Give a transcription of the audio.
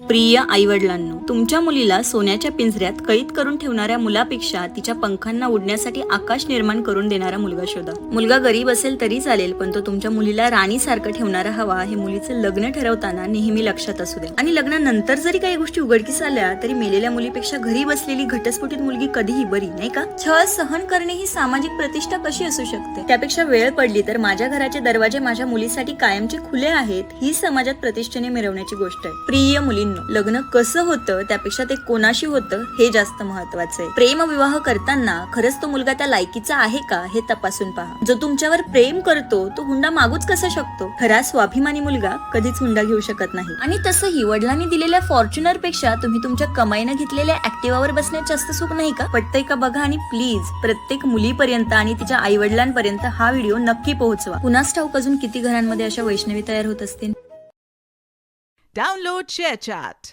प्रिय आईवडिलांनो, तुमच्या मुलीला सोन्याच्या पिंजऱ्यात कैद करून ठेवणाऱ्या मुलापेक्षा तिच्या पंखांना उडण्यासाठी आकाश निर्माण करून देणारा मुलगा शोधा. मुलगा गरीब असेल तरी चालेल, पण तो तुमच्या मुलीला राणीसारखं ठेवणारा हवा. हे मुलीचं लग्न ठरवताना नेहमी लक्षात असू द्या. आणि लग्नानंतर जरी काही गोष्टी उघडकीस आल्या तरी मेलेल्या मुलीपेक्षा घरी बसलेली घटस्फोटित मुलगी कधीही बरी, नाही का? छळ सहन करणे ही सामाजिक प्रतिष्ठा कशी असू शकते? त्यापेक्षा वेळ पडली तर माझ्या घराचे दरवाजे माझ्या मुलीसाठी कायमचे खुले आहेत, ही समाजात प्रतिष्ठेने मिरवण्याची गोष्ट आहे. प्रिय मुलींनो, लग्न कसं होतं त्यापेक्षा ते कोणाशी होतं हे जास्त महत्वाचं आहे. प्रेम विवाह करताना खरंच तो मुलगा त्या लायकीचा आहे का हे तपासून पहा. जो तुमच्यावर प्रेम करतो तो हुंडा मागूच कसा शकतो? खरा स्वाभिमानी मुलगा कधीच हुंडा घेऊ शकत नाही. आणि तसंही वडिलांनी दिलेल्या फॉर्च्युनर पेक्षा तुम्ही तुमच्या कमाईने घेतलेल्या ऍक्टिवावर बसण्यात जास्त सुख नाही का? पटतंय का बघा. आणि प्लीज प्रत्येक मुलीपर्यंत आणि तिच्या आई वडिलांपर्यंत हा व्हिडिओ नक्की पोहोचवा. कुणास ठाऊक अजून किती घरांमध्ये अशा वैष्णवी तयार होत असतील. Download ShareChat.